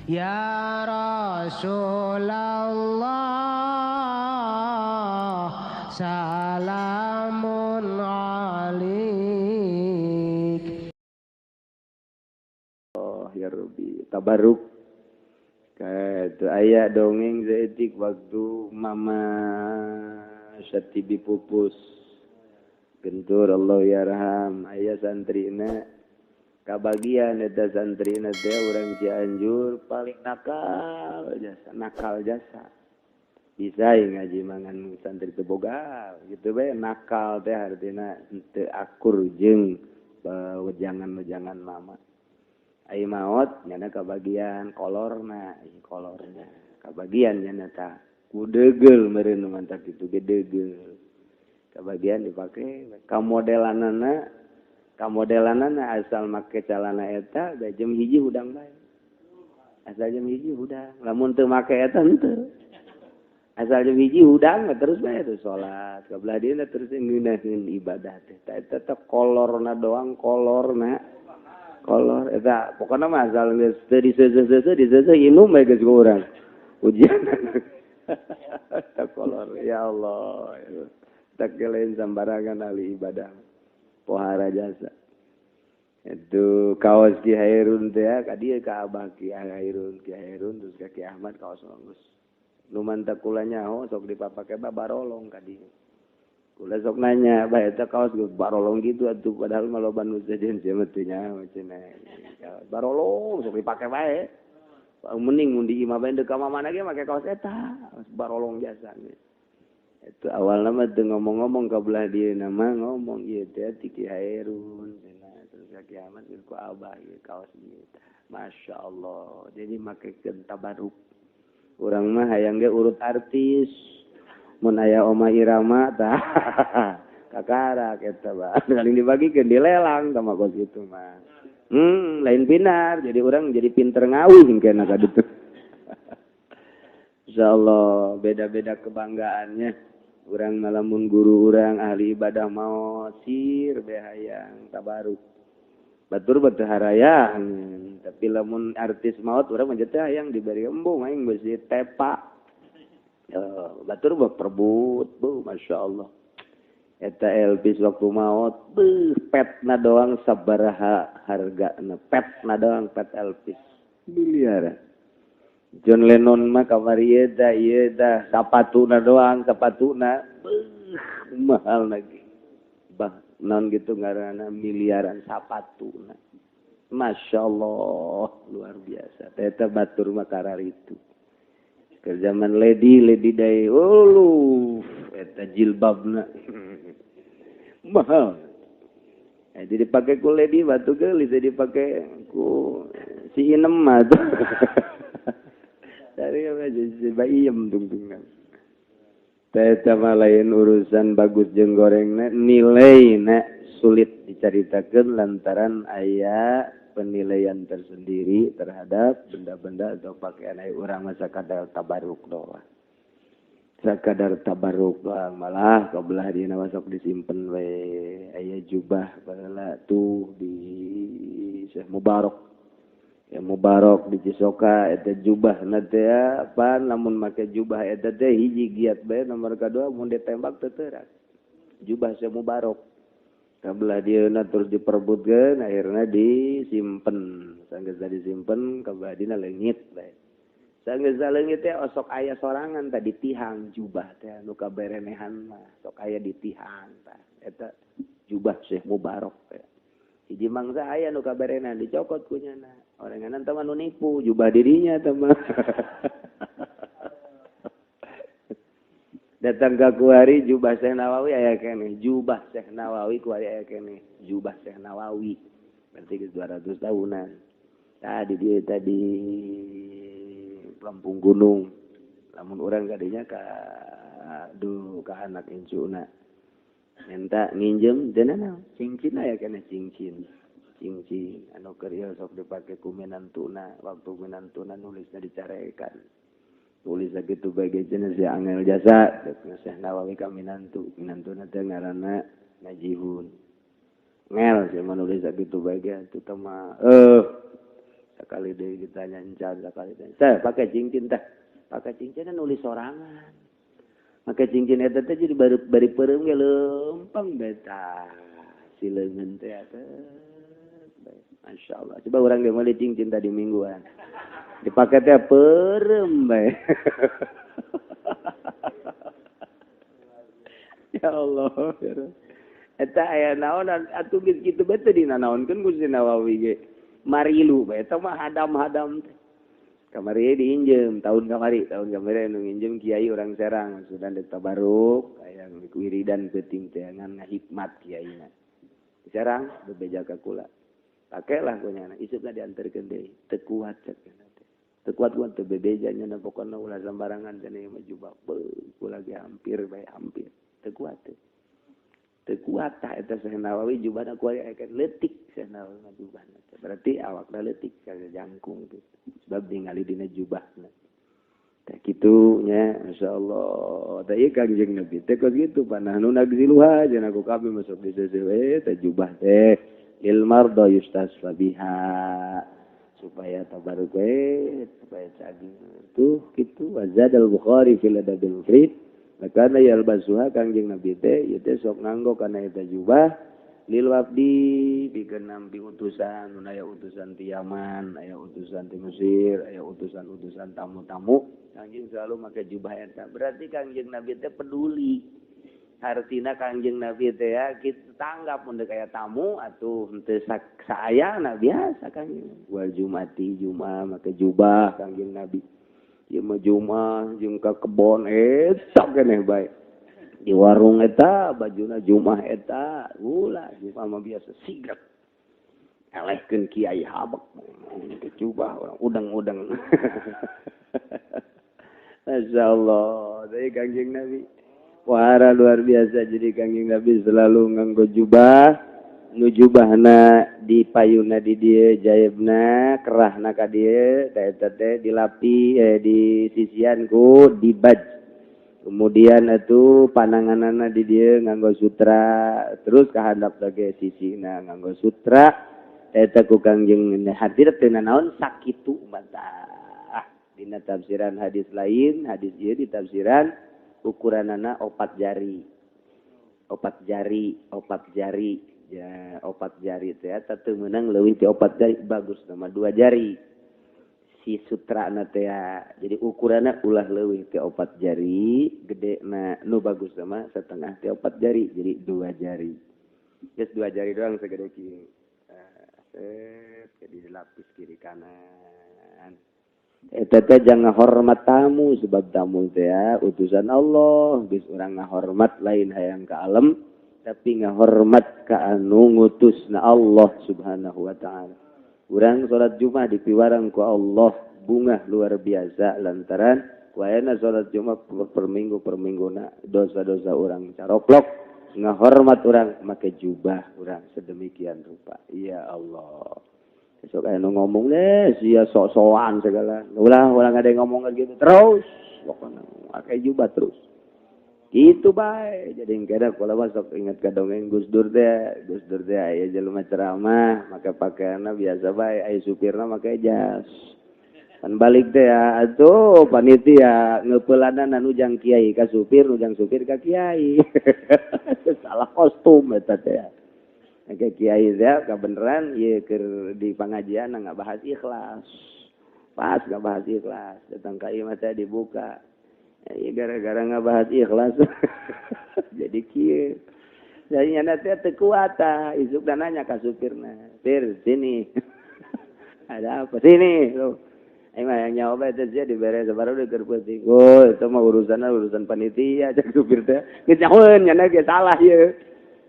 Ya Rasulullah salamun alaik. Oh ya Rabbi, tabaruk. Kata ayah dongeng seetik waktu mama Syatibi pupus. Gentur Allah yarham ayah santrina kabagian eta santrina teh urang Cianjur paling nakal jasa bisa ngaji mangan santri teu boga gitu bae nakal teh artina teu akur jeung wejangan mama ai maot nyana kabagian kolorna kabagian nyana ta kudeugel meureun mantap kitu gedeugel kabagian dipake kamodelanana asal make calana eta da jam hiji hudang bae asal jam hiji hudang lamun teu make eta henteu asal jam hiji hudang terus bae terus salat kabelah dieuna terus ngeunaheun ibadah teh eta teh kolor eta pokona mah asal geus teu diseuseuh inum bae geus urang ujian ta kolor ya Allah tak kelain sambarangan ahli ibadah pohara jasa itu kaos Ki Hairun teh ka dieu ka Abah Ki Hairun terus ka Ki Ahmad kaos bagus nu mantak kula nyaho sok dipapake barolong ka dieu kula sok nanya bah eta kaos geus barolong gitu atuh padahal mah loba nu sejen sia mah teu nyaho cenah barolong sok dipake bae mending mun di imah bae deuk ka mamana ge make kaos eta barolong jasa itu awal nama tuh ngomong-ngomong kabelah dia nama ngomong iya teh Ki Hairun terus Ki Ahmad ku Abah ieu kaos ieu Masya Allah jadi makekeun tabaruk urang mah hayang ge urut artis mun aya Oma Irama tah kakarak eta bah kali dibagikeun dilelang ka makos itu mah lain pinar jadi urang jadi pinter ngawih engkeuna ka ditu insyaallah beda-beda kebanggaannya urang ngalamun guru urang ahli ibadah maot sir behayang tabaruk batur teu harayang tapi lamun artis maot urang mah teh hayang diberi embung aing beusi tepa batur perbut masyaallah eta Elvis waktu maot petna doang sabaraha hargana petna doang pet Elvis miliaran John Lennon mah kamari ieu dah sapatuna doang mahal lagi bah non gitu ngaranna miliaran sapatuna Masya Allah luar biasa eta batur mah kararitu ke zaman lady day eta jilbabna mahal jadi dipakai ku lady batu geulis dipakai ku si inem mah dari aja si bayem tungtungan. Teta lain urusan bagus jeung gorengna nilainya sulit diceritakan lantaran aya penilaian tersendiri terhadap benda-benda atau pakaian ai urang mah sakadar tabaruk doang. Sakadar tabaruk doang malah kabelah dina sok disimpen we aya jubah baheula tuh di Syekh Mubarak ya Mubarak di Cisoka eta jubah teh apa lamun make jubah eta teh hiji giat bae nomor kadua mun ditembak teu teurak jubah Syekh Mubarak kabelah dieuna terus diperebutkeun akhirna disimpen sanggeus disimpen kabelah dina leungit bae sanggeus leungit teh sok aya sorangan tadi tihang jubah teh nu kaberenehan mah sok aya di tihang tah eta jubah Syekh Mubarak teh hiji mangsa aya nu kaberenehan dicokot ku nyana oranganan teman nu nipu jubah dirinya teman datang ka kuari jubah Syekh Nawawi aya keneh jubah Syekh Nawawi kuari aya keneh jubah Syekh Nawawi berarti 200 tahunan tadi dia tadi Lampung Gunung lamun urang kadinya ka anak incuna minta nginjem teu naon cincin aya keneh cincin anu keur ieu sok dipake ku minantuna waktu minantuna nulisna dicarekan tulis sakitu bae jenis si angel jasa Syekh Nawawi ka minantuna teh ngaranna Najihun ngel sih menulis sakitu bae itu mah Sakali deui ditanya encan sakali teh. Teh pakai cincin teh. Pakai cincin nulis sorangan. Pakai cincin eta teh jadi bari peureum ge leumpang beta. Sileungeun teh masyaallah. Coba urang ge meuli cincin tadi mingguan. Dipake teh peureum bae. Ya Allah. Eta aya naon atuh geus kitu bae teh dinanaonkeun Gusti Nawawi ge. Marilu bae eta mah hadam-hadam teh. Kamari diinjem tahun kamari anu nginjem kiai orang Serang sudah ditabaruk aya wiridan penting teh ngan hikmat kiaina. Di Serang bebeja ka kula. Pakelah kunyana isukna dianterkeun deui. Teu kuat cek teu kuat teu bebeja nya pokona ulah sembarangan cenah mah jubah. Kula ge hampir teu kuat teh. Teu kuat tah eta Syekh Nawawi jubahna ku aya leutik Syekh Nawawi jubahna. Berarti awakna leutik kaga jangkung gitu. Sebab ningali dina jubahna. Tah kitu nya masyaallah. Tah ieu Kangjeng Nabi teh kos kitu panahnu nagziluha cenah ku kabeh masuk di sesuai teh jubah teh lil marda yustasfa biha supaya tabaruk supaya cagi tuh kitu wazadal Bukhari fil adabil mufrad. Makana yalbasuha Kangjeng Nabi teh ieu teh sok nganggo kana eta jubah lil wafdi pikeun nampi utusan, aya utusan ti Yaman, aya utusan ti Mesir, aya utusan-utusan tamu-tamu. Kangjeng selalu make jubah eta. Berarti Kangjeng Nabi teh peduli. Artina Kangjeng Nabi teh ya kitu tanggap mun aya tamu atuh henteu saayana biasa Kangjeng. Wal jumati jumaah make jubah Kangjeng Nabi. Ieu mah jumaah jeung ka kebon eta keneh bae. Di warung eta bajuna jumaah eta ulah jumaah mah biasa sigrek elehkeun kiai habek jubah orang udang-udang. Masyaallah dari Kangjeng Nabi wahara luar biasa. Jadi Kangjeng Nabi selalu nganggo jubah nu jubahna dipayuna di dieu jaebna kerahna ka dieu ta eta teh dilapi di sisian ku dibaj. Kemudian itu pananganana di dia nganggo sutra terus kahandap lagi sisina nganggo sutra eta ku Kangjeng hadir teu naon sakitu bantah dina tafsiran hadis lain hadis ieu di tafsiran ukuranana 4 jari ya 4 jari teh eta teu meunang leuwih ti 4 jari bagus nama 2 jari si sutrana teh jadi ukuranna ulah leuwih ke 4 jari gedena nu bagus sama setengah teh 4 jari jadi 2 jari geus 2 jari doang segede kieu jadi dilapis kiri kanan eta teh jangan ngahormat tamu sebab tamu teh utusan Allah geus urang ngahormat lain hayang ka alam tapi ngahormat ka anu ngutusna Allah subhanahu wa ta'ala. Urang salat Jumat dipiwarang ku Allah bunga luar biasa lantaran wayana salat Jumat per mingguna dosa-dosa urang caroplok ngahormat urang make jubah urang sedemikian rupa. Ya Allah. Besok aya nu ngomong sia sok-sokan segala. Ulah ada yang ngomong gitu terus pokoknya make jubah terus. Gitu bae. Jadi engkada kula masuk ingat ka dongeng Gus Dur teh aya jelema ceramah make pakaianna biasa bae, aya supirna make jas. Pan balik teh atuh panitia ngeupeulanan ujang kiai ka supir, ujang supir ka kiai. Salah kostum eta teh. Make kiai teh kabeneran ieu keur di pangajian ngabahas ikhlas. Pas ngabahas ikhlas, datang ka ieu mah teh dibuka. Ya, gara-gara ngabahas ikhlas jadi kieu. Jadi nyana teh teu kuat tah, isuk nanya ka supirna. "Pir, sini." "Ada apa?" "Sini." Loh. Aing mah yang nyawa teh sia dibere sabaru keur peuting. "Oh, itu mah urusan panitia," cak supir teh. Geus nyahoeun nyana ge salah ieu.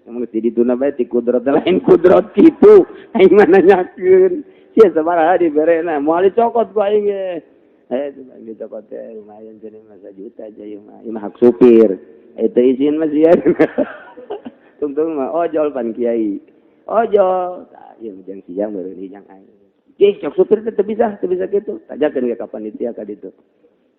Mun di dituna bae ti kudrat lain kudrat kitu. Aing mah nanyakeun. Sia sabaraha diberena, moal dicokot ku aing ge. Gitu kote lumayan jadi masa juta aja ya mah hak supir itu izin mas ya tungtung mah ojol pan kiai ojol ya jang siang baru ini jang aing cok supir teh bisa gitu tajakeun ke panitia ka ditu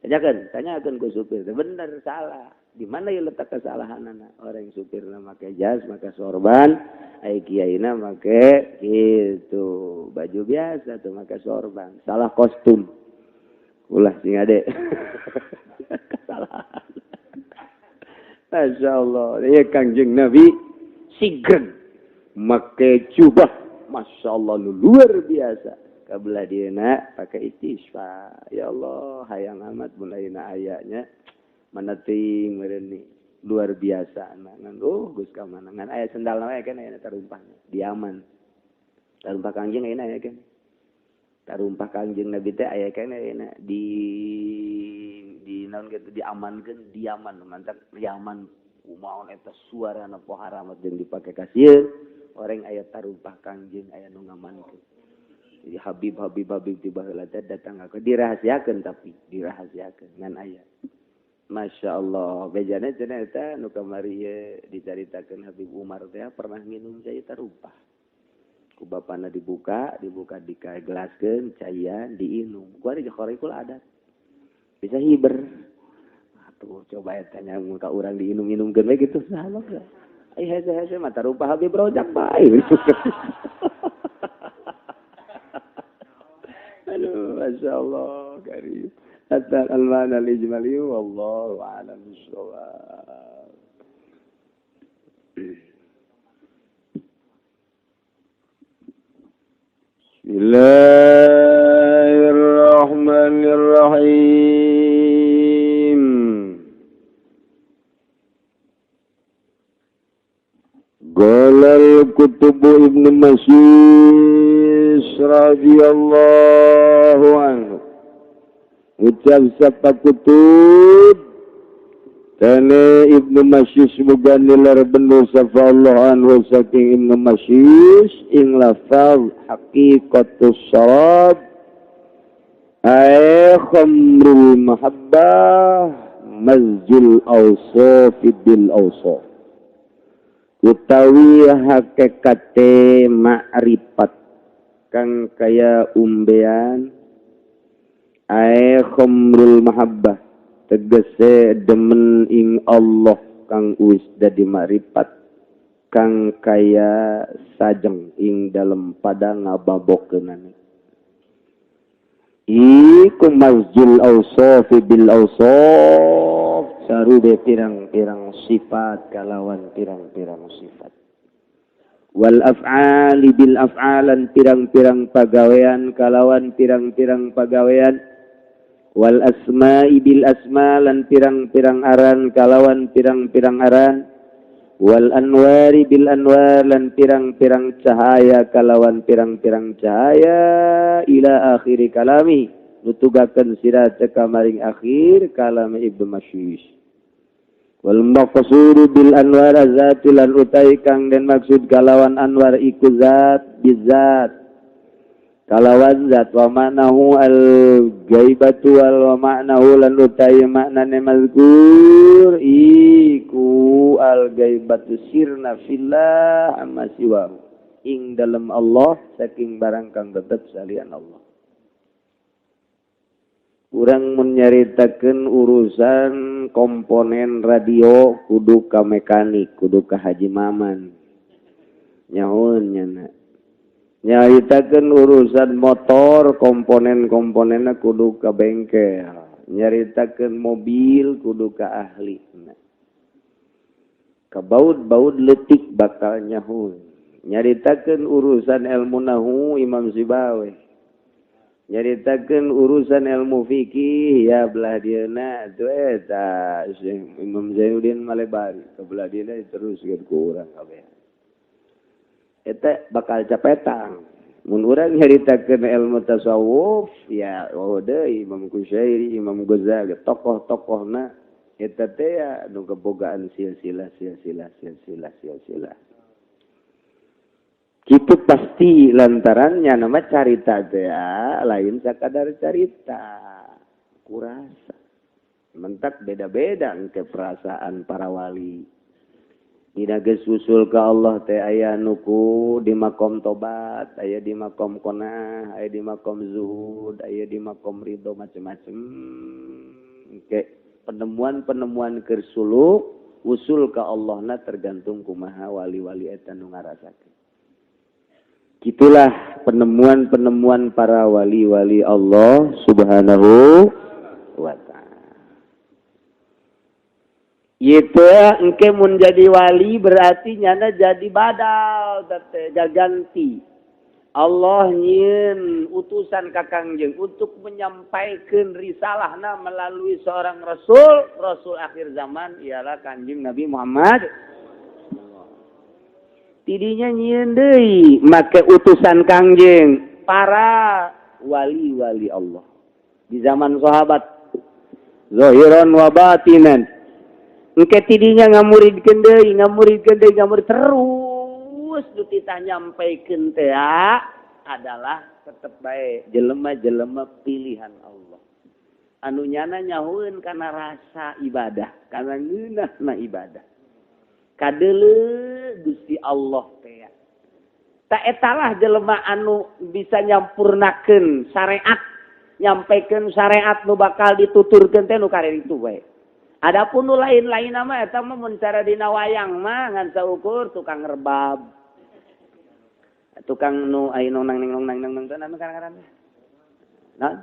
Tanyakan ku supir. Bener salah. Di mana ya letak kesalahan anak? Orang supir make jas, make sorban, ai kiaina make gitu. Baju biasa tuh make sorban. Salah kostum. Ulah sing ade. Kesalahan. Masya Allah. Ya Kangjeng Nabi sigren make jubah. Masya Allah luar biasa. Kabelah dia nak pakai istisqa. Ya Allah, hayang amat mulainya ayatnya. Mana ting mereni luar biasa. Ngan Gus kamana ngan ayat sendal nama kan ayat tarumpahnya. Diaman. Tarumpah Kangjeng ayat ya kan. Tarumpah Kangjeng Nabi teh ayat kan ayat di naon gitu diamankeun diaman mantap diaman kumaon eta suarana poharamat jeung dipake ka sieu orang ayat tarumpah Kangjeng aya nu ngamankeun. Jadi Habib tiba heula teh datang ke dirahasiakeun tapi dirahasiakeun ngan ayat. Masya Allah, bejana cenah eta nu kamari dicaritakeun Habib Umar teh pernah minum cai tarumpah. Ku bapana dibuka dikagelaskeun caian diinum. Ku ari jakorikul adat. Bisa hiber. Atuh coba eta nya mun ka urang diinum-inumkeun we kitu salah ga. Ai hese-hese mah tarumpah Habib rojak bae. Aduh, Masya Allah, karim. Hatta al-mana al-ijmali, wallahu a'lam bishawab. Bismillahirrahmanirrahim. Qala al-kutubu Ibnu Mas'ud radhiyallahu anhu. Ucap siapa kutub Tane Ibnu Mas'ud semoga nilar bener safa Allah anhu saking Ibnu Mas'ud ing lafaz haqiqatus syarab ay khamrul mahabbah mazjul awsaf bil awsaf utawi hakikate ma'rifat kang kaya umbean ay khamrul mahabbah tegese demen ing Allah kang wis dadi ma'rifat kang kaya sajeng ing dalem pada ngababokeunane iku mazjul awsaf bil awsaf sarude pirang-pirang sifat kalawan pirang-pirang sifat wal af'ali bil af'alan pirang-pirang pagawean kalawan pirang-pirang pagawean wal asma'i bil asmalan pirang-pirang aran kalawan pirang-pirang aran wal anwari bil anwar lan pirang-pirang cahaya kalawan pirang-pirang cahaya ila akhiri kalami nutugakeun sira teka maring akhir kalam Ibnu Mas'ud wal maqsud bil anwar zatul lan utai kang den maksud kalawan anwar iku zat bizat kalawan zat wa ma'nahu al gaibatu wal wa ma'nahu lan utai maknane mazkur iku al gaibatu sirna fillah amma siwa ing dalam Allah saking barang kang tetep salian Allah. Urang menyaritakeun urusan komponen radio kudu ka mekanik, kudu ka Haji Maman. Nyahoon nyana. Nyaritakeun urusan motor komponen-komponenna kudu ka bengkel. Nyaritakeun mobil kudu ka ahli. Ka baud-baud leutik bakal nyahoon. Nyaritakeun urusan ilmu nahu Imam Sibawi. Nyaritakeun urusan ilmu fikih ya belah dieuna atuh eta Imam Zainuddin Malebari kabelah dieuna diteruskeun ku urang kabeh. Eta bakal capetang. Mun urang nyaritakeun ilmu tasawuf ya deui Imam Kusyairi, Imam Ghazali, tokoh-tokohna eta teh ya nu kebogaan silsilah. Kitu pasti lantarannya nama carita teh lain sakadar carita kurasa mentak beda-beda engke perasaan para wali dina geus usul ka Allah teh aya nuku di makom tobat aya di makom qanaah aya di makom zuhud aya di makom ridho macam-macam Kayak penemuan-penemuan kersulu usul ke Allahna tergantung kumaha wali-wali eta nu ngarasakeun. Gitulah penemuan-penemuan para wali-wali Allah Subhanahu wa ta'ala. Itu engke mun jadi wali berarti nyana jadi badal teh ganti. Allah nyieun utusan ka Kangjeng untuk menyampaikan risalahna melalui seorang rasul akhir zaman ialah Kangjeng Nabi Muhammad. Tidinya nyieun deui make utusan Kangjeng para wali-wali Allah di zaman sahabat zahiran wa batinan. Engke tidinya ngamuridkeun deui terus nu titah nyampaikeun teh adalah tetep bae jelema-jelema pilihan Allah. Anu nyana nyahueun kana rasa ibadah, kana ngeunahna ibadah. Kadeuleu Gusti Allah teh. Ta etalah jelema anu bisa nyampurnakeun syariat, nyampaikeun syariat nu bakal dituturkeun teh nu karek itu bae. Adapun nu lain-lain mah eta mah mun cara dina wayang mah ngan saukur tukang rebab. Tukang nu ai nong nang teh anu kadang-kadang. Nah.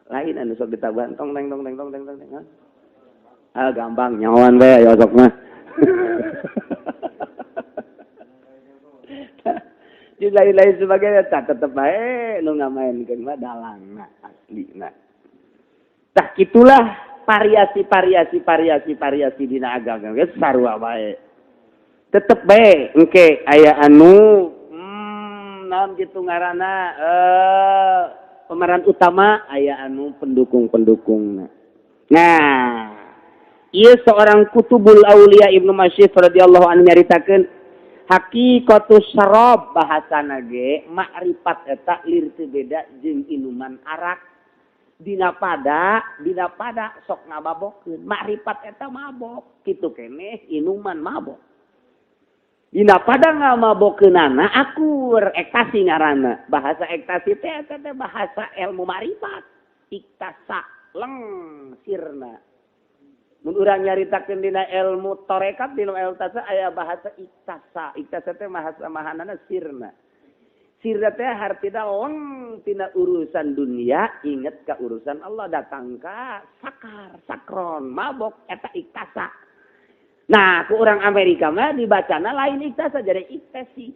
Lain anu sok ditaban tong teng. Ah gampang nyawan bae ya sok mah. Di lain-lain sebagainya tetep bae nu ngamaenkeun mah dalangna aslina. Tah kitulah variasi dina agama geus sarua bae. Tetep bae engke aya anu naon gitu ngaranna pemeran utama aya anu pendukung-pendukungna. Nah, ieu seorang kutubul aulia Ibnu Masyid radhiyallahu anhu nyaritakeun haqiqatus syarab bahasana ge makrifat eta lir teu beda jeung inuman arak. Dina pada sok ngababokeun. Makrifat eta mabok, kitu keneh inuman mabok. Dina pada ngamabokeunana akur ekstasi ngaranna. Bahasa ekstasi teh eta teh bahasa ilmu makrifat. Iktasa leng sirna. Mun urang nyaritakeun dina ilmu tarekat dina ilmu tasa aya bahasa iktasa. Iktasa teh bahasa mahanana sirna. Sirna teh hartina leng tina urusan dunia inget ka urusan Allah datang ka sakron mabok eta iktasa. Nah, ku orang Amerika mah dibacana lain iktasa jadi iktasi.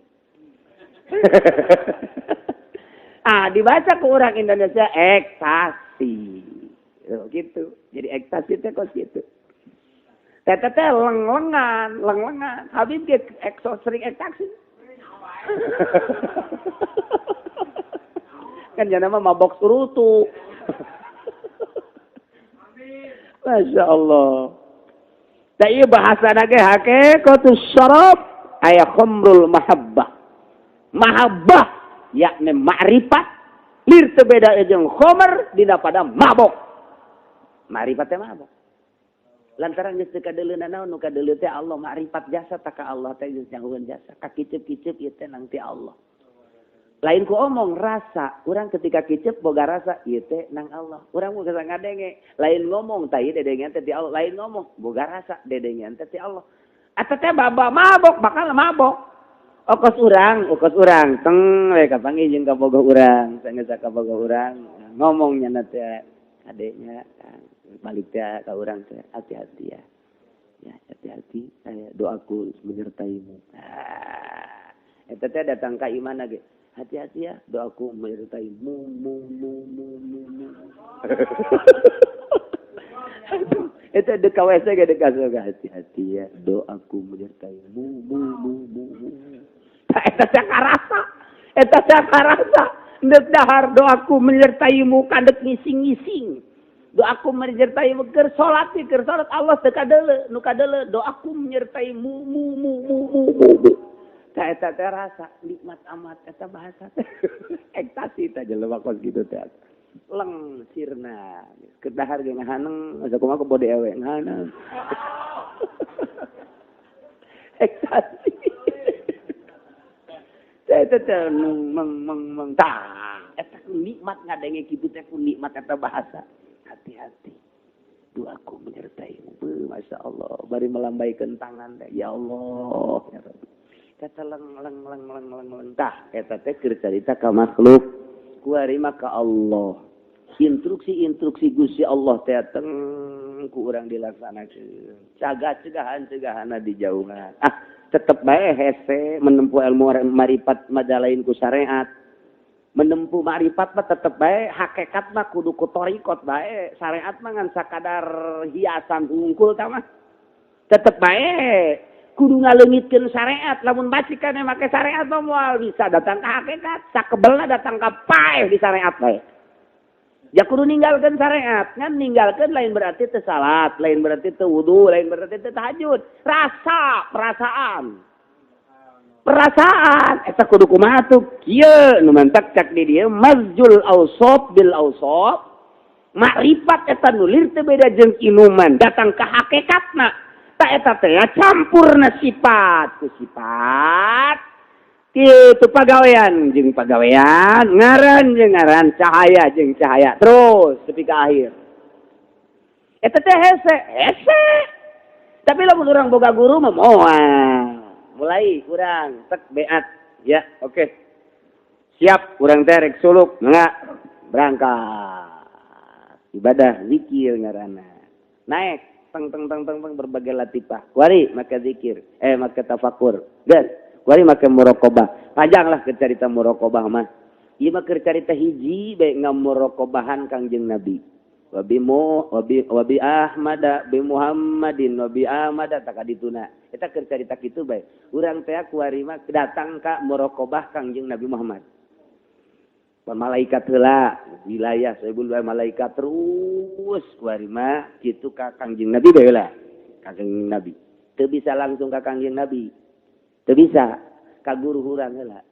Dibaca ke orang Indonesia ekstasi. Gitu. Jadi ekstasi teh kok gitu. Tete leng-lengan. Habis ge sering ekstasi. Kan jangan mah mabok surutu. Masya Allah. Da ieu bahasana ge haqiqatus syarab aya khamrul mahabbah. Mahabbah yakni makrifat lir teu beda jeung khamr dina pada mabok. Makrifat teh mabok. Lantaran geus teu kadeuleunan naon nu kadeuleu teh Allah makrifat jasa ta ka Allah teh geus nyahueun jasa. Ka kicep-kicep ieu teh nang ti Allah. Lain ku omong rasa, urang ketika kicep boga rasa ieu teh nang Allah. Urang boga ngadenge, lain ngomong tah ieu dedengan teh ti Allah, lain ngomong boga rasa dedengan teh ti Allah. Eta teh baba mabok, bakal mabok. Okos urang, teng we kapanggih jeung ka boga urang, saenggeus ka boga urang, ngomong nyana teh adenya balik teh ka urang teh hati-hati ya. Ya, hati-hati, doaku menyertaimu. Eta teh datang ka imana ge. Hati-hati ya, doaku menyertai mu. Itu ada KWC gak ada kasus hati-hati ya, doaku menyertai mu. Eta teh karasa. Ndek dahar doaku menyertaimu kadek ngising-ngising. Doaku menyertaimu keur salat Allah teu kadeuleu, nu kadeuleu doaku menyertai mu. Eta teh rasa nikmat amat eta bahasa teh. Ekstasi teh jelema kos kitu teh. Leng sirna. Kedahar ge ngahaneng, asa kumaha ke bode ewe ngahaneng. Ekstasi. Eta teh meng tah. Eta ku nikmat ngadenge kitu teh ku nikmat eta bahasa. Hati-hati. doaku menyertaimu. Masya Allah. Bari melambaikan tangan teh. Ya Allah. Ya Rabbi. Kata leng. Tah. Eta teh keur carita ka makhluk. Kuari maka Allah. Instruksi Gusti Allah teh teng ku urang dilaksanakeun. Cegahan-cegahanna dijauhan. Tetep bae hese menempuh ilmu marifat madalain ku syariat. Menempuh marifat mah tetep bae hakikat mah kudu ku torikot bae. Syariat mah ngan sakadar hiasan hungkul tah mah. Tetep bae kudu ngaleungitkeun syariat. Lamun bacikane make syariat mah moal bisa datang ka hakikat. Sakebelna datang ka paeh di syariat bae. Ya kudu ninggalkeun syariat. Ngan ninggalkeun lain berarti teu salat, lain berarti teu wudu, lain berarti teu tahajud. Perasaan eta kudu kumaha tuh? Kieu nu mentak cak di dieu mazjul ausop bil ausop. Makrifat eta nulir teu beda jeung inuman, datang ka hakikatna. Ta eta teh campurna sifat ku sifat. Kitu pagawean jeung pagawean, ngaran jeung ngaran, cahaya jeung cahaya. Terus tepi ka akhir. Eta teh hese. Tapi lamun urang boga guru mah moal. Mulai urang tek beat. Ya, oke. Siap urang teh rek suluk, mangga berangkat. Ibadah zikir ngaranna. Naik teng berbagai latifah. Kuari make zikir, make tafakur. Geus. Kuari make muraqabah. Panjanglah keur carita muraqabah mah. Ieu mah keur carita hiji bae ngamuraqabahan Kangjeng Nabi. Wabi Ahmad bi Muhammadin wabi Ahmad tak kadituna. Eta keur carita kitu bae. Urang teh kuari mah datang ka muraqabah Kangjeng Nabi Muhammad. Malaikat heula wilayah saebul malaikat terus kuari mah kitu ka Kangjeng Nabi bae heula. Kangjeng Nabi. Teu bisa langsung ka Kangjeng Nabi. Teu bisa ka guru urang heula.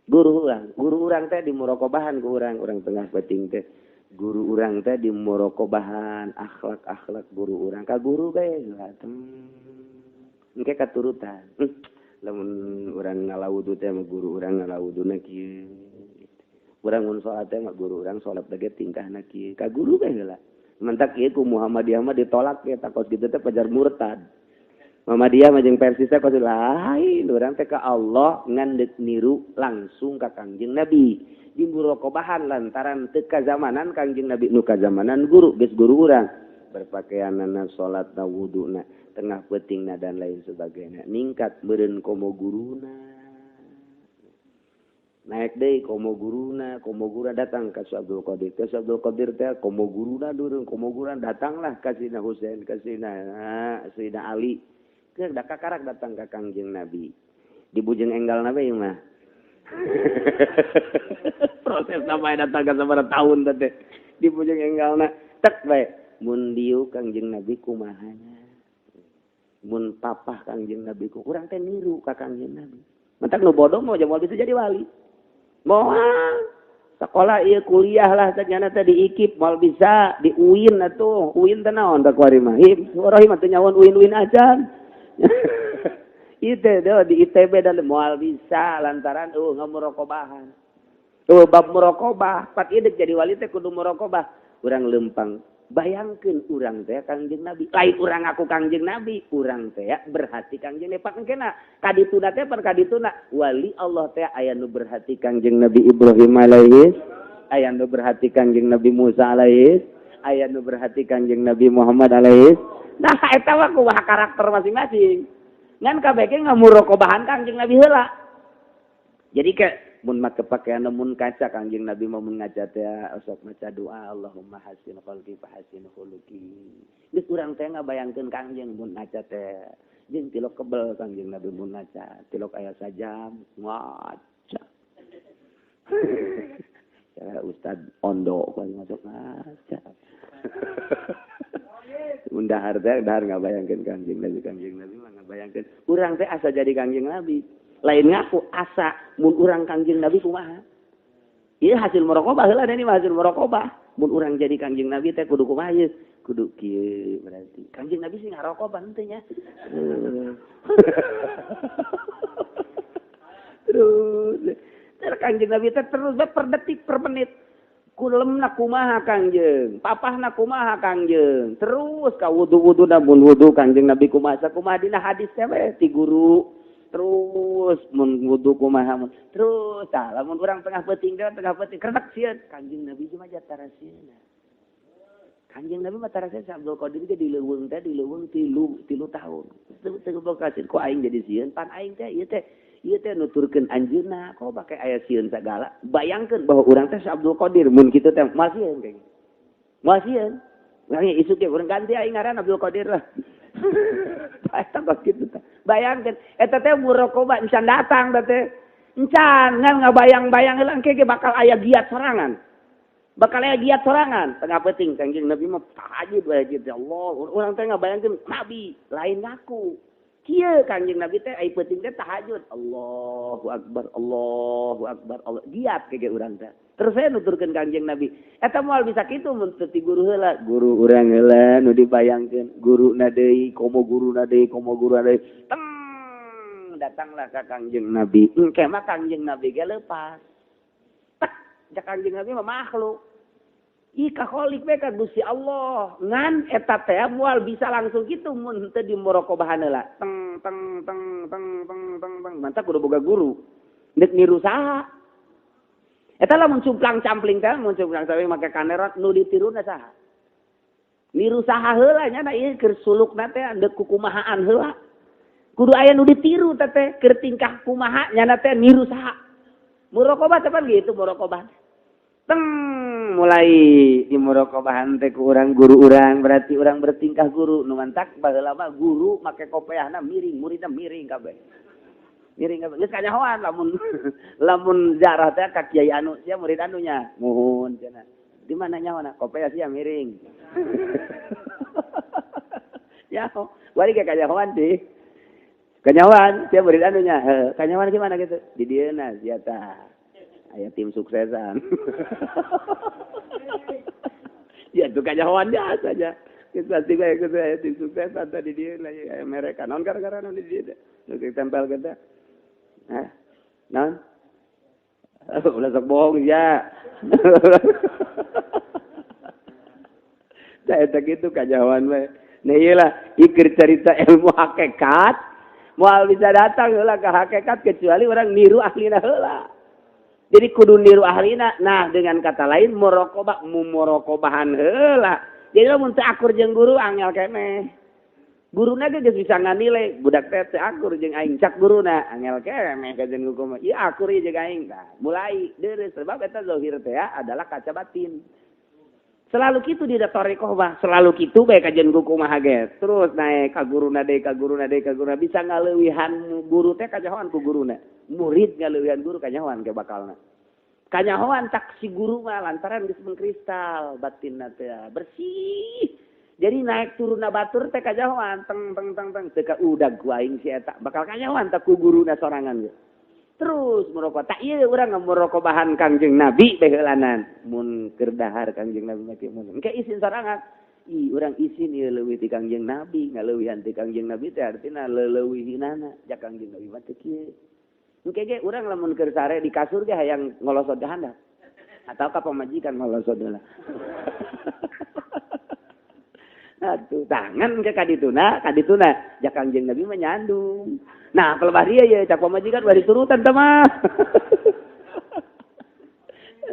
Guru urang teh di muraqabahan ku urang tengah peuting teh. Guru urang teh di muraqabahan akhlak guru urang ka guru bae heula. Engke katurutan. Lamun urang ngalawudu teh mah guru urang ngalawuduna kieu. Urang mun salat teh mah guru urang salat teh tingkahna kieu. Ka guru bae heula. Mentak ieu ku Muhammadiyah mah ditolak ya takos kitu teh pajar murtad. Muhammadiyah mah jeung Persis teh kos lain urang teh ka Allah ngandek niru langsung ka Kangjeng Nabi. Di muraqabahan lantaran teu kazamanan Kangjeng Nabi nu kazamanan guru geus guru urang. Berpakaianana salatna wuduna tengah peutingna dan lain sebagainya. Ningkat meureun komo guruna. Naik deui komo guruna datang ka Abdul Qadir. Ka Abdul Qadir teh komo guruna durung komo guruna datanglah ka Sina Husain ka Sina Ali. Keur da kakarak datang ka Kangjeng Nabi. Di bujeng enggalna bae mah. Proses sampai datang ka sabaraha taun teh. Di bujeng enggalna tek bae. Mun dieu Kangjeng Nabi kumahanya. Mun papah Kangjeng Nabi ku urang teh niru ka Kangjeng Nabi. Mentak nu bodoh mau moal bisa jadi wali. Moal sekolah ieu kuliah lah sajenna teh di IKIP moal bisa di UIN atuh. UIN teh naon da kuari mah? Rohim teh nyawon UIN aja. Itu di ITB dan moal bisa lantaran ngamuraqabahan. Bab muraqabah, pat ieu jadi wali teh kudu muraqabah. Urang lempang. Bayangkeun urang teh Kangjeng Nabi. Lain urang aku Kangjeng Nabi, urang teh berhati Kangjeng Nabi. Pak engkena kadituna teh perkadituna wali Allah teh aya nu berhati Kangjeng Nabi Ibrahim alaihi, aya nu berhati Kangjeng Nabi Musa alaihi, aya nu berhati Kangjeng Nabi Muhammad alaihi. Nah, eta mah kumaha karakter masing-masing. Ngan kabeh ge ngamuraqabahan Kangjeng Nabi heula. Jadi ke mun make pakaian mun kaca Kangjeng Nabi mau ngaca teh sok maca doa Allahumma hasin khalqi fa hasin khuluqi. Geus urang teh ngabayangkeun Kangjeng mun ngaca teh jeung tilok kebel Kangjeng Nabi mun ngaca, tilok aya sajam ngaca. Ya Ustad Ondo kali masuk ngaca. Undahar teh dahar ngabayangkeun Kangjeng Nabi mah ngabayangkeun urang teh asa jadi Kangjeng Nabi. Lain ngaku asa mun urang Kangjeng Nabi kumaha. Ieu hasil muraqabah heula deui hasil muraqabah. Mun urang jadi Kangjeng Nabi teh kudu kumaha ieu? Kudu kieu berarti. Kangjeng Nabi sing ngaraqabah henteu nya. Terus Kangjeng Nabi teh terus per detik per menit Kulemna kumaha Kangjeng, papahna kumaha Kangjeng. Terus ka wudu-wuduna mun wudu Kangjeng Nabi kumaha dina hadis teh we ti guru. Terus mun wudu kumaha mun. Terus tah lamun urang tengah peuting kretek sieun Kangjeng Nabi mah jatara sieun. Kanjeng Nabi mah tarasieun sa Abdul Qadir teh di leuweung 3 tahun. Teu kasih ku aing jadi sieun pan aing teh ieu teh nuturkeun anjeunna kok bake aya sieun sagala. Bayangkeun bahwa urang teh sa Abdul Qadir mun kitu teh moal sieun kayak. Moal sieun. Urang isuk ge urang ganti aing ngaran Abdul Qadir lah. Eta kok kitu teh. Bayangkeun eta teh muraqabah encan datang teh. Encan ngan ngabayang-bayang heula engke ge bakal aya giat sorangan. Bakal aya giat sorangan tengah peuting Kanjeng Nabi mah tahajud wae gitu Allah urang teh ngabayangkeun nabi lain ngaku kieu Kanjeng Nabi teh ai peuting teh tahajud Allahu akbar Allah giat kege urang teh terus saya nuturkeun Kanjeng Nabi eta moal bisa kitu mun teu ti guru heula guru urang heula nu dibayangkeun guruna deui komo guruna deui teng datanglah ka Kanjeng Nabi engke mah Kanjeng Nabi ge leupas jak Kanjeng Nabi mah makhluk. Ih kaholik we ka Gusti Allah. Ngan eta teh moal bisa langsung kitu mun teu di muraqabahan heula. Teng. Mantap kudu boga guru. Nek niru saha? Eta lamun cumplang-campling teh mun cumplang-campling make kamera nu ditiruna saha? Niru saha heula nya da ieu keur sulukna teh andek kukumahaan heula. Kudu aya nu ditiru teh keur tingkah kumaha nya teh niru saha? Muraqabah teh pan gitu muraqabah. Teng mulai di muraqabahan teh ku urang guru urang berarti urang bertingkah guru nu mantak baheula mah guru make kopiahna miring muridna miring kabeh geus kanyahoan lamun ziarah teh ka kiai anu sia murid anunya muhun cenah di mana nyawana kopiah sia miring ya bari ke kanyahoan teh kanyahoan sia murid anunya kanyahoan gimana gitu di dieuna sia tah aya tim suksesan. Ya itu kanyahoan biasa aja. Kita tiba ke tim suksesan tadi dia lagi mereka non gara-gara non di dia. Nu tempel kita. Hah? Non? Ulah sok bohong ya. Da eta kitu kanyahoan we. Nah iyalah ikir cerita ilmu hakikat moal bisa datang heula ka hakikat kecuali orang niru ahlina heula. Jadi kudu niru ahlina. Nah dengan kata lain muraqabahan heula. Jadi lamun teu akur jeung guru angel keneh. Guruna ge geus bisa nganilai budak teh teu akur jeung aing cak guruna angel keneh ka jeung hukum. Ieu akur ieu jeung aing. Nah, mulai deureuh sebab eta zahir teh adalah kaca batin. Selalu kitu di tarekoh mah, selalu kitu bae kajian kumaha ge. Terus naik ka guruna bisa ngaleuwihan guru teh kanyahoan ku guruna. Murid ngaleuwihan guru kanyahoan ke bakalna. Kanyahoan tak si guru mah lantaran geus mengkristal batinna teh bersih. Jadi naik turunna batur teh kanyahoan teng teu ka udag ku aing si eta bakal kanyahoan tak ku guruna sorangan ge. Terus merokok tak iya urang muraqabahan Kangjeng Nabi beheulanan mun keur dahar Kangjeng Nabi mah kieu mun engke isin sorangan ih urang isin ieu leuwih ti Kangjeng Nabi ngaleuwihan ti Kangjeng Nabi teh artina leuwih-leuwihinana jak Kangjeng Nabi mah teh kieu engke ge urang lamun keur sare di kasur ge hayang ngolosot ka handap atau ka pamajikan ngolosot heula atuh tangan ke kadituna jak Kangjeng Nabi mah nyandung. Nah, kalau dia ya cak pamajikan bari turutan teh mah.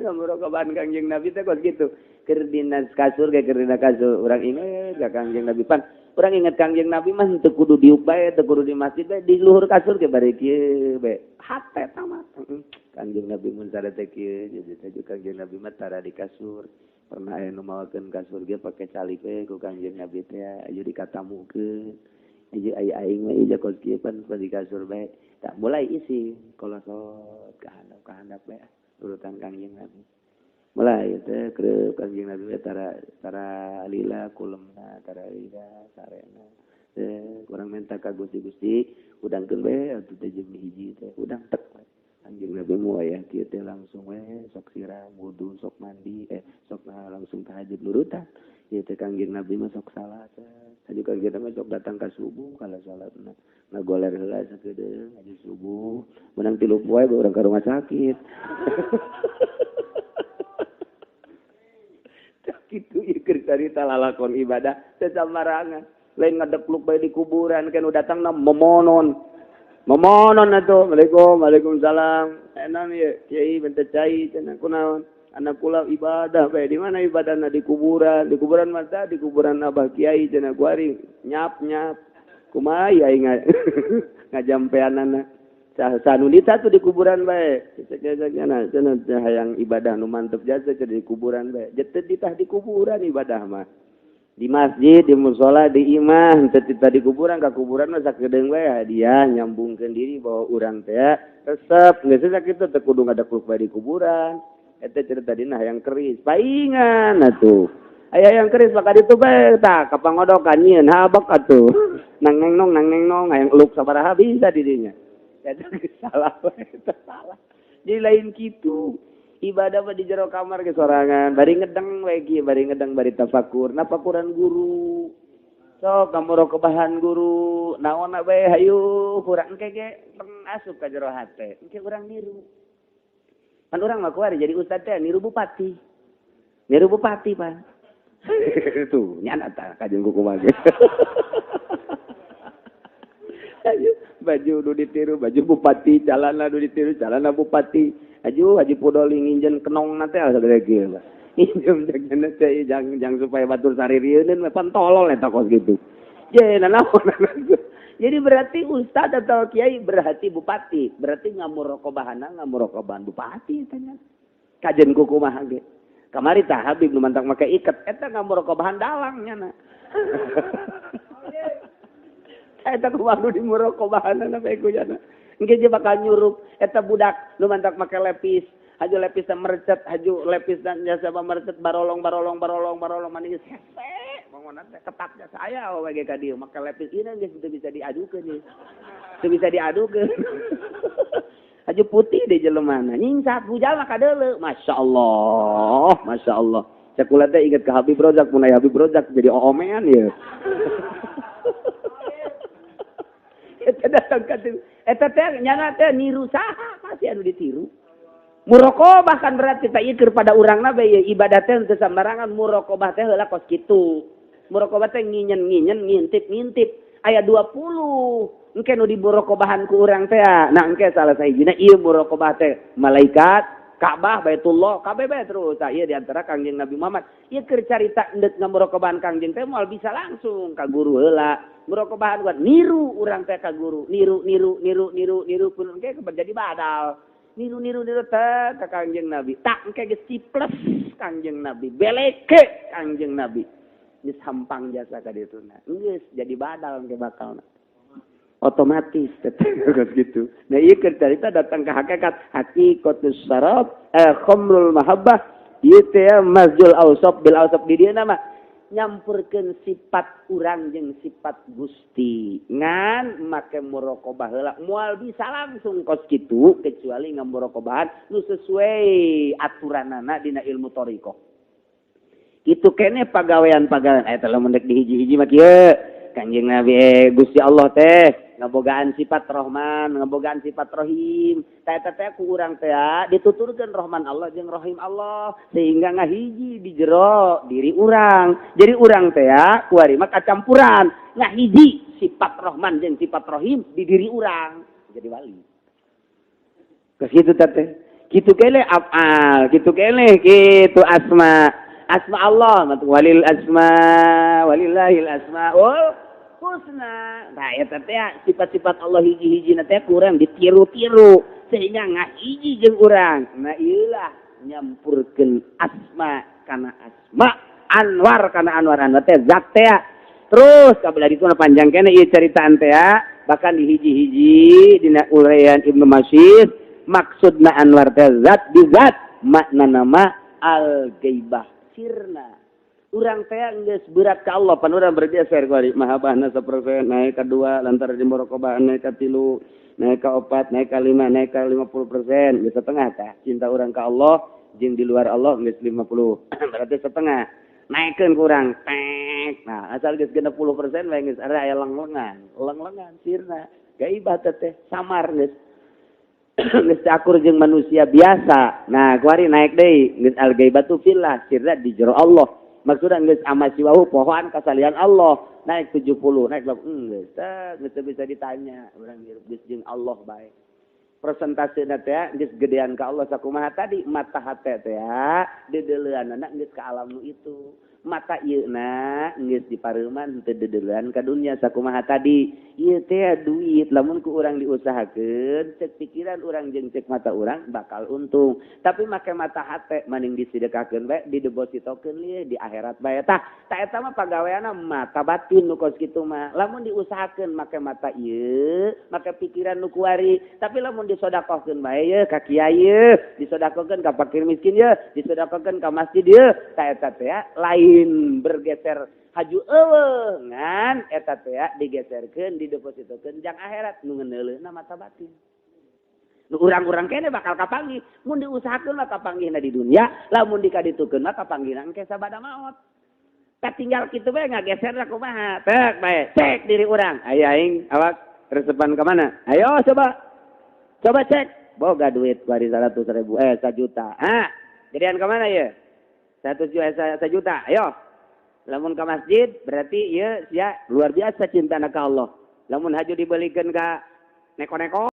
Muraqabahan Kangjeng Nabi teh kok gitu. Keur dina kasur ge keur dina kasur urang inget ka Kangjeng Nabi pan. Urang inget Kangjeng Nabi mah teu kudu diuk bae, teu kudu di masjid bae, di luhur kasur ge bari kieu bae. Hate tamat. Kangjeng Nabi mun sada teh kieu, jadi teh Kangjeng Nabi mah tara di kasur. Pernah aya nu mawakeun kasur ge pake calik we ku Kangjeng Nabi teh aya dikatamukeun. Ieu aya aing mah ieu kos kieu pan di kasur bae. Tak mulai isi kolosot ka handap bae urutan Kangjeng Nabi. Mulai teh kreup Kangjeng Nabi tara lila kulemna tara lila sarena. Teh urang minta ka Gusti udangkeun bae atuh teh jeung hiji teh udang tek. Kangjeng Nabi moal aya kieu teh langsung we sok siram wudu sok mandi sok langsung tahajud nurutan. Ieu teh Kangjeng Nabi mah sok salat. Tadi Kangjeng Nabi sok datang ka subuh kala salatna. Ngagoler heula sakedeung ngaji subuh. Menang 3 poe urang ka rumah sakit. Kitu ieu carita lalakon ibadah teu sambarangan. Lain ngadekluk bae di kuburan kan udah datang na memonon. Memonon atuh. Waalaikumsalam. Enak ya, kiai bente cai cenah kunaon? Anak kula ibadah bae di mana ibadahna di kuburan. Di kuburan mata di kuburan Abah Kiai cenah kuari nyap. Kumaha ya ngajampeanana. Sanunita tuh di kuburan bae. Cenah hayang ibadah nu mantep jasa di kuburan bae. Jeteu ditah di kuburan ibadah mah. Di masjid, di musola, di imah, teu di kuburan ka kuburan mah sakedeung bae hadiah nyambungkeun diri bahwa urang teh resep geus sakitu teu kudu ngadakluk bae di kuburan. Eta cerita dina hayang keris. Paingan atuh. Aya yang keris maka ditu bae tah kapangodokan nyieun habak atuh. Nang neng hayang eluk sabaraha bisa di dinya. Eta salah eta salah. Jadi lain kitu. Ibadah mah di jero kamar ge sorangan, bari ngedeng we kieu, bari ngedeng bari tafakur, napakuran guru. Sok kamurokobahan guru, naonna bae hayu kurang engke ge asup ka jero hate. Engke urang niru. Kan urang mah kuari jadi ustad teh niru bupati. Niru bupati, Pak. Tuh, nyana ta kajeng kuku mah ge. Baju nu ditiru, baju bupati, calana nu ditiru, calana bupati. Haji Pudoli nginjen kenong nate sagede kieu. Injem jagana teh jang supaya batur saririeun pantolol eta kos gitu. Je nanaon. Jadi berarti ustad atau kiai berarti bupati, berarti ngamurokobahana ngamurokobahan bupati tanya. Kajen kukumaha ge. Kamari tah Habib nu mantang make iket eta ngamurokobahan dalang nya na. Eta kumaha di murokobahanna bae ku jana. Engke je bakal nyurup eta budak nu mantak make lepis, haju lepis teh merecet, haju lepis dan jasa merecet barolong manis hese. Mangona teh ketat jasa aya we ka dieu make lepis ieu geus teu bisa diadukeun ieu. Teu bisa diadukeun. Haju putih deui jelemana, nyingsat bujal mah kadeuleu. Masyaallah. Sakulah teh inget ka Habib Rozak, mun aya Habib Rozak jadi oomean ieu. Eta datang ka eta teh nyana teh niru saha pasti anu ditiru. Muraqabah kan berarti teh ieu pada urangna bae ibadah teh teu sambarangan muraqabah teh heula kos kitu. Muraqabah teh nginyen ngintip. Aya 20 engke nu dimuraqabahan ku urang teh. Nah engke salah sahijina ieu muraqabah teh malaikat Ka'bah, Baitullah, kabeh bae terus. Ieu di antara Kangjeng Nabi Muhammad. Ieu keur carita endeuh ngamuraqabahan Kangjeng teh moal bisa langsung ka guru heula. Muraqabahan buat niru urang teh ka guru. Niru pun engke jadi badal. Niru teh ka Kangjeng Nabi. Tak engke geus ciples Kangjeng Nabi. Beleke Kangjeng Nabi. Geus hampang jasa ka dituna. Geus jadi badal engke bakalna. Otomatis terus gitu. Nah iya cerita datang ke hakikatus syarab, khamrul mahabbah, ieu teh mazul ausab bil ausab di dieu nama nyampurkeun sifat urang jeung sifat Gusti. Ngan make muraqabah heula moal bisa langsung kos kitu kecuali ngamuraqabahan nu sesuai aturanana dina ilmu thariqah. Kitu keneh pagawean eta lamun dek di hiji-hiji mah kieu Kanjeng Nabi Gusti Allah teh ngabogaan sifat Rahman, ngabogaan sifat Rahim. Eta teh ku urang teh dituturkeun Rahman Allah jeung Rahim Allah sehingga ngahiji di jero diri urang. Jadi urang teh kuari mah kacampuran ngahiji sifat Rahman jeung sifat Rahim di diri urang. Jadi wali. Geus kitu teh. Kitu keneh af'al, kitu keneh kitu asma. Asma Allah, walillahil asmaul husna. Nah, eta teh sifat-sifat Allah hiji-hijina teh kurang ditiru-tiru sehingga ngahiji jeung urang. Nah, ieulah nyampurkeun asma kana asma, anwar kana anwar teh zat teh. Terus kabelah dituna panjang keneh ieu caritaan teh bahkan di hiji-hiji dina uraian Ibnu Masyid maksudna anwar teh zat di zat maknana mah al-ghaibah sirna. Urang teh geus berat ka Allah pan urang bergeser kuari mahabbahna 1% naik ka 2 lantaran di muraqabah naik ka 3 naik ka 4 naik ka 5 naik ka 50% geus setengah tah cinta urang ka Allah jeung di luar Allah geus 50 berarti setengah naikeun ku urang tek nah asal geus 60% we geus aya lenglengan sirna gaibah teh samar geus geus akur jeung manusia biasa. Nah, kuari naik deui geus al-ghaibatu fillah sirna di jero Allah. Maksudnya geus amasiwahu pohon kasalian Allah naik 70 naik geus bisa ditanya urang geus jeung Allah bae. Persentasena teh geus gedean ka Allah sakumaha tadi mata hate teh dedeleuanna geus ka alam nu itu. Mata ieuna geus dipareuman teu dedeleuan ka dunya sakumaha tadi. Ieu teh duit lamun ku urang diusahakeun cek pikiran urang jeung cek mata urang bakal untung. Tapi make mata hate maning disedekakeun bae didepositokeun lieu di akhirat bae tah. Tah eta mah pagaweanna mata batin nu kos kitu mah. Lamun diusahakeun make mata ieu, make pikiran nu kuari. Tapi lamun disodakohkeun bae ye ka kiai ye, disodakohkeun ka fakir miskin ye, disodakohkeun ka masjid ye. Tah eta teh lain bergeser haju eueuh ngan eta teh digeserkeun didepositokeun jang akhirat nu ngeuneuleuna mata batin. Nu urang-urang kene bakal kapanggih mun diusahakeun mah kapanggihna di dunia, lamun dikaditukeun mah kapanggihna engke sabada maot. Tah tinggal kitu bae ngageserna kumaha? Tek bae, cek diri urang. Aya aing awak resepan ka mana? Ayo coba. Coba cek. Boga duit bari 100.000 1 juta. Gedean ka mana ye? 1 juta. Ayo. Lamun ka masjid berarti ieu sia luar biasa cintana ka Allah. Lamun haju dibelikeun ka neko-neko